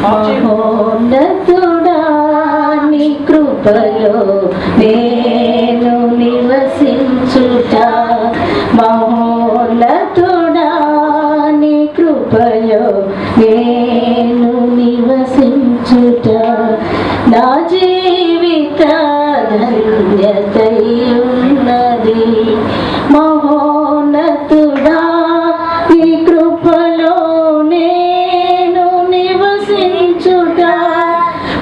మహోన్నతుడా నీ కృపలో నేను నివసించుట, మహోన్నతుడా నీ కృపలో నేను నివసించుట, నా జీవిత ధన్యతయున్నది. మహోన్నతుడా నీ కృపలో నేను నివసించుట,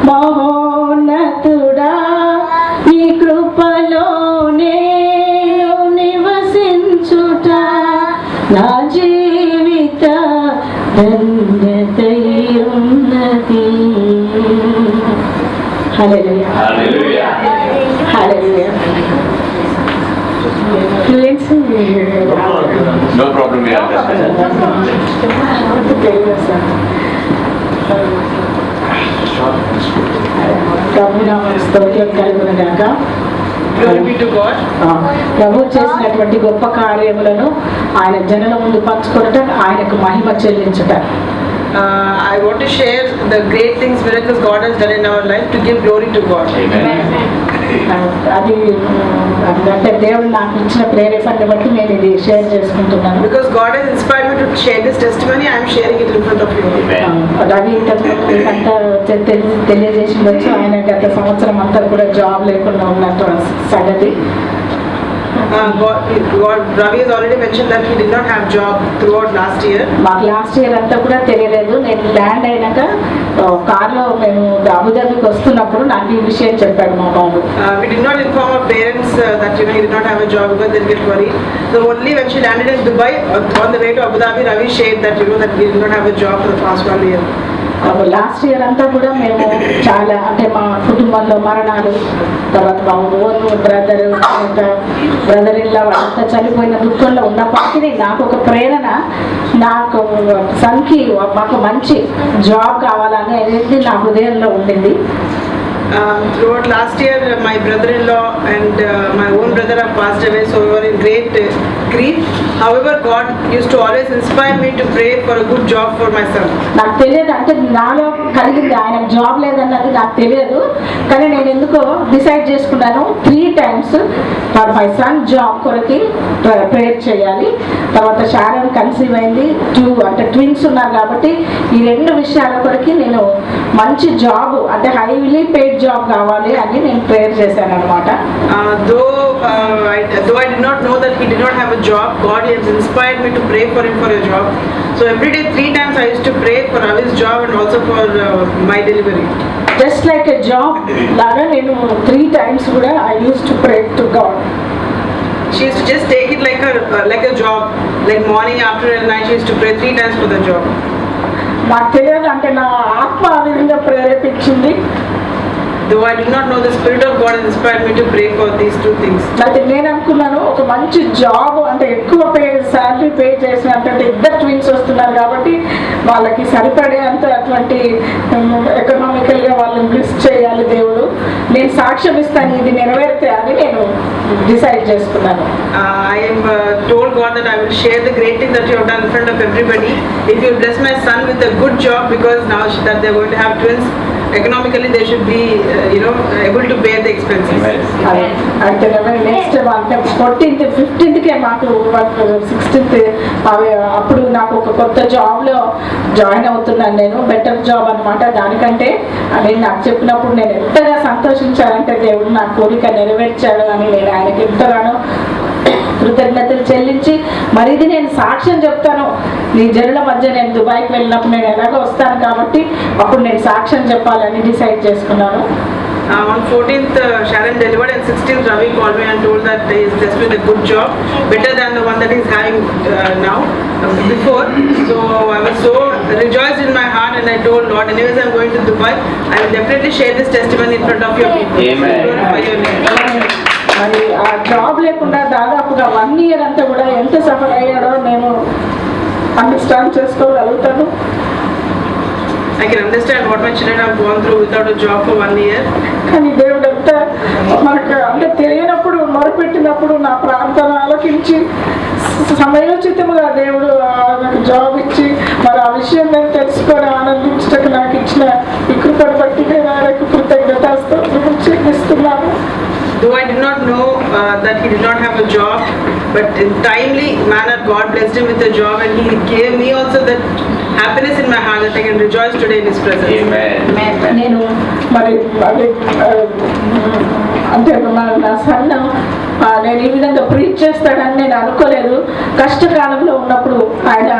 మహోన్నతుడా నీ కృపలో నేను నివసించుట, నా జీవిత ధన్యతయున్నది. హల్లెలూయా హల్లెలూయా హల్లెలూయా. No problem, we understand. ప్రభు చేసినటువంటి గొప్ప కార్యములను ఆయన జనుల ముందు పంచుకొనటం, ఆయనకు మహిమ చెల్లించుట. I want to share the great things, miracles God has done in our life to give glory to God. అది అంటే దేవుడు నాకు ఇచ్చిన ప్రేరేపణని బట్టి నేను ఇది షేర్ చేసుకుంటున్నాను. Because God has inspired me to share this testimony, I am sharing it in front of you. Ravi అంతా తెలియజేసిండొచ్చు. ఆయన గత సంవత్సరం అంతా కూడా జాబ్ లేకుండా ఉన్నట్టు సంగతి. Ravi has already mentioned that he did not have job throughout last year. మాకు లాస్ట్ ఇయర్ అంతా కూడా తెలియలేదు. నేను ల్యాండ్ అయినాక కార్లో మేము అబుదాబికి వస్తున్నప్పుడు నాకు ఈ విషయం చెప్పాడు మా బాబు. We did not inform our parents that he did not have a job because they'll get worried. So only when she landed in Dubai on the way to Abu Dhabi, Ravi shared that that he did not have a job for the past 1 year. Last year అంతా కూడా మేము చాలా అంటే మా కుటుంబంలో మరణాలు, తర్వాత మా ఓన్ బ్రదర్ ఇల్లా వాళ్ళంతా చనిపోయిన దుఃఖంలో ఉన్నప్పటికీ నాకు ఒక ప్రేరణ, నాకు మాకు మంచి జాబ్ కావాలని అనేది నా హృదయంలో ఉండింది. Throughout last year, my brother-in-law and my own brother have passed away, so we were in great grief. However, God used to always inspire me to pray for a good job for my son. నాకు తెలియదు, అంటే నాలో కలిగింది ఆయన job లేదన్నది నాకు తెలియదు. కానీ నేను ఎందుకో డిసైడ్ చేసుకున్నాను 3 times for my son job కొరకి ప్రేయర్ చేయాలి. తర్వాత షారోన్ కన్సీవ్ అయింది, 2 అంటే ట్విన్స్ ఉన్నారు కాబట్టి ఈ 2 విషయాల కొరకి నేను మంచి జాబ్ అంటే హైలీ పెయిడ్ జాబ్ కావాలి అని నేను ప్రేయర్ చేశాను అనమాట. Though I did not know that he did not have a job, God has inspired me to pray for him for a job. So every day 3 times I used to pray for Ravi's job and also for my delivery. Just like a job లాగా నేను 3 times కూడా I used to pray to God. She used to just take it like a job, like morning, afternoon and night she used to pray 3 times for the job. నాకు తెలియదు, అంటే నా ఆత్మ ఆ విధంగా ప్రేరేపించింది. Though I did not know, the Spirit of God inspired me to pray for these 2 things. అయితే నేను అనుకున్నాను ఒక మంచి జాబ్ అంటే ఎక్కువ శాలరీ పే చేసినట్టు, ఇద్దరు ట్విన్స్ వస్తున్నారు కాబట్టి వాళ్ళకి సరిపడే అంత అటువంటి ఎకనామికల్గా వాళ్ళని బ్లెస్ చేయాలి దేవుడు. నేను సాక్ష్యం ఇస్తాను ఇది నెరవేరితే అని నేను డిసైడ్ చేసుకున్నాను. I am told God that I will share the great thing that you have done in front of everybody. If you bless my son with a good job, because now that they are going to have twins, economically they should be able to bear the expenses. అంటే next అంటే 14th 15thకే మాకు 16th అప్పుడు నాకు ఒక కొత్త జాబ్లో join అవుతున్నాను. నేను బెటర్ జాబ్ అనమాట. దానికంటే నేను నాకు చెప్పినప్పుడు నేను ఎంతగా సంతోషించానంటే దేవుడు నా కోరిక నెరవేర్చాడు అని నేను ఆయనకి ఎంతగానో కృతజ్ఞతలు చెల్లించి, మరి ఇది నేను సాక్ష్యం చెప్తాను నీ జనుల మధ్య. నేను దుబాయ్కి వెళ్ళినప్పుడు నేను ఎలాగో వస్తాను కాబట్టి అప్పుడు నేను సాక్ష్యం చెప్పాలని డిసైడ్ చేసుకున్నాను. On 14th, Sharon delivered, and 16th, Ravi called me and told that he is blessed with a good job, better than the one that he's having now, before. So I was so rejoiced in my heart, and I told Lord, anyways I'm going to Dubai, I will definitely share this testimony in front of your people. Amen. Glorify your name. మరి ఆ job లేకుండా దాదాపుగా 1 year అంతా కూడా ఎంత suffer అయ్యాడో నేను understand చేసుకోగలుగుతాను. I can understand what my children have gone through without a job for 1 year. కానీ దేవుడు అంతా మనకు అంటే తెలియనప్పుడు మొరపెట్టినప్పుడు నా ప్రార్థన ఆలకించి సమయోచితముగా దేవుడు నాకు జాబ్ ఇచ్చి మరి ఆ విషయం నేను తెలుసుకొని ఆనందించటకు నాకు ఇచ్చిన ఈ కృపను బట్టి నేను ఆయనకు కృతజ్ఞతాస్తుతులు చెల్లిస్తున్నాను. Though I did not know that he did not have a job, but in timely manner God blessed him with a job, and he gave me also that happiness in my heart that I can rejoice today in his presence. Amen. నేను మరి అంటే నా సన్న నేను ఈ విధంగా preach చేస్తాడని నేను అనుకోలేదు. కష్టకాలంలో ఉన్నప్పుడు ఆయన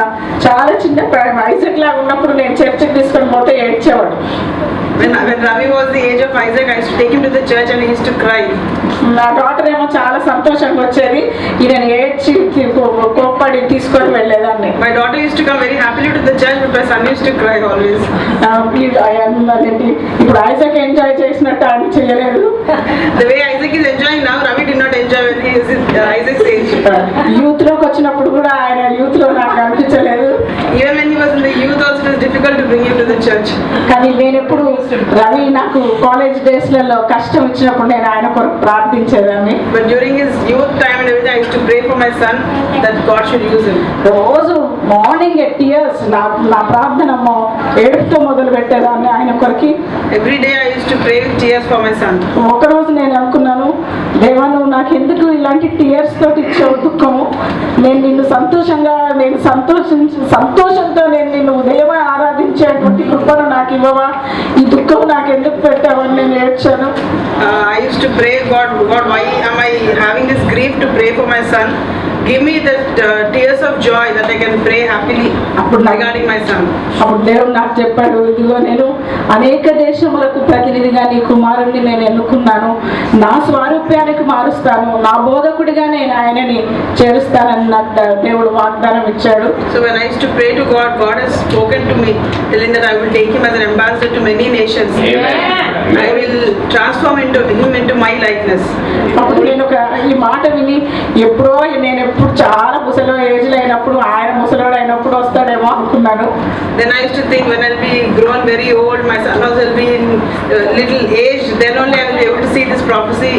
చాలా చిన్న ప్రాయం ఐజక్ లాగా ఉన్నప్పుడు నేను చర్చకి తీసుకొని పోతే ఏడ్చేవాడు. When Ravi was the age of Isaac, I used to take him to the church and he used to cry. నా డాటర్ ఏమో చాలా సంతోషంగా వచ్చేది, ఈయన ఏడ్చి కోప్పడి తీసుకొని వెళ్ళేదాన్ని. My daughter used to come very happily to the church, but my son used to cry always. అదేంటి ఇప్పుడు ఐజాక్ ఎంజాయ్ చేసినట్టు ఆయన చేయలేదు. The way Isaac is enjoying now, Ravi did not enjoy when he was in Isaac's age. Youth లోకి వచ్చినప్పుడు కూడా ఆయన youth లో నాకు అనిపించలేదు. Even when he was in the youth also, it was difficult to bring him to the church. కానీ నేను ఎప్పుడు రవి నాకు కాలేజ్ డేస్లలో కష్టం వచ్చినప్పుడు నేను ఆయన కొరకు ప్రార్థించేదాన్ని. But during his youth time and everything, I used to pray for my son that God should use him. రోజు మార్నింగ్ టీయర్స్ నా ప్రార్థన ఏడుపుతో మొదలు పెట్టేదాన్ని ఆయన కొరకి. Every day I used to pray with tears for my son. ఒకరోజు నేను అనుకున్నాను, దేవా నువ్వు నాకు ఎందుకు ఇలాంటి టీయర్స్ తోటి ఇచ్చావు దుఃఖము, నేను నిన్ను నేను సంతోషంతో నేను నిన్ను ఉదయమే ఆరాధించేటువంటి కృపను నాకు ఇవ్వవా, ఈ దుఃఖం నాకు ఎందుకు పెట్టావని నేను ఏడ్చాను. I used to pray, God, why am I having this grief to pray for my son? Give me the tears of joy that I can pray happily regarding my son. అప్పుడు దేవుడు నాకు చెప్పాడు, ఇదిగో నేను అనేక దేశములకు ప్రతినిధిగా నీ కుమారుణ్ణి నేను ఎన్నుకున్నాను, నా స్వారూప్యానికి మారుస్తాను, నా బోధకుడిగా నేను ఆయనని చేరుస్తానని నాకు దేవుడు వాగ్దానం ఇచ్చాడు. So when I used to pray to God, God has spoken to me telling that I will take him as an ambassador to many nations. Amen. I will transform him into my likeness. అప్పుడు నేను ఈ మాట విని నేను ఎప్పుడు చాలా ముసలి ఏజ్లో అయినప్పుడు ఆయన ముసలోడు అయినప్పుడు వస్తాడేమో అనుకున్నాను. Then I used to think when I'll be grown very old, my son also will be in little age, then only I will be able to see this prophecy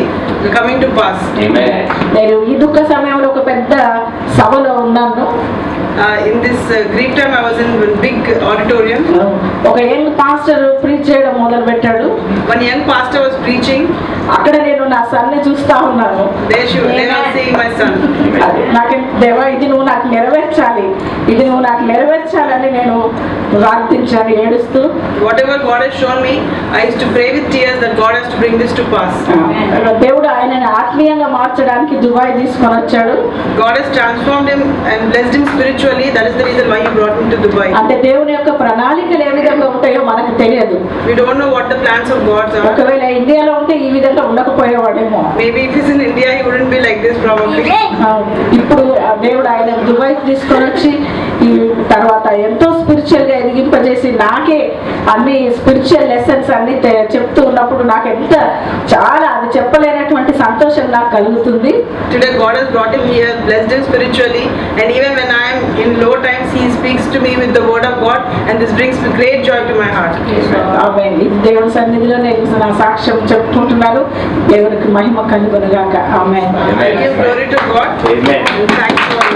coming to pass. Amen. నేను ఈ దుఃఖ సమయంలో ఒక పెద్ద సభలో ఉన్నాను. In this grief time, I was in a big auditorium. ఒక young pastor preach చేయడం మొదలు పెట్టాడు. One young pastor was preaching. అక్కడ నేను నా సన్ని చూస్తా ఉన్నాను. They were seeing my son. నాకు దేవా ఇది నువ్వు నాకు నెరవేర్చాలని నేను ప్రార్థించాను ఏడుస్తూ. Whatever God has shown me, I used to pray with tears that God has to bring this to pass. దేవుడు ఆయనని ఆత్మీయంగా మార్చడానికి దుబాయ్ తీసుకొని వచ్చాడు. God has transformed him and blessed him spiritually. That is the reason why He brought him to Dubai. అంటే దేవుని యొక్క ప్రణాళికలు ఏ విధంగా ఉంటాయో మనకు తెలియదు. We don't know what the plans of God are. ఒకవేళ ఇండియాలో ఉంటే ఈ విధంగా ఉండకపోయేవాడేమో. Maybe if he's in India, he wouldn't be like this probably. ఇప్పుడు దేవుడు ఆయన దుబాయ్ తీసుకొని వచ్చి ఈ తర్వాత ఎంతో స్పిరిచువల్ గా ఎదిగింపజేసి నాకే అన్ని స్పిరిచువల్ లెసన్స్ అన్ని చెప్తూ ఉన్నప్పుడు నాకు ఎంత చాలా అది చెప్పలేనటువంటి సంతోషం నాకు కలుగుతుంది. Today God has brought him here, blessed him spiritually, and even when I am in low times, he speaks to me with the word of God, and this brings me great joy to my heart. ఆమేన్. దేవుని సన్నిధిలో నేను నా సాక్ష్యం చెప్పుకుంటున్నాను. దేవునికి మహిమ కలుగును గాక. ఆమేన్. Give glory to God. Amen. And thanks for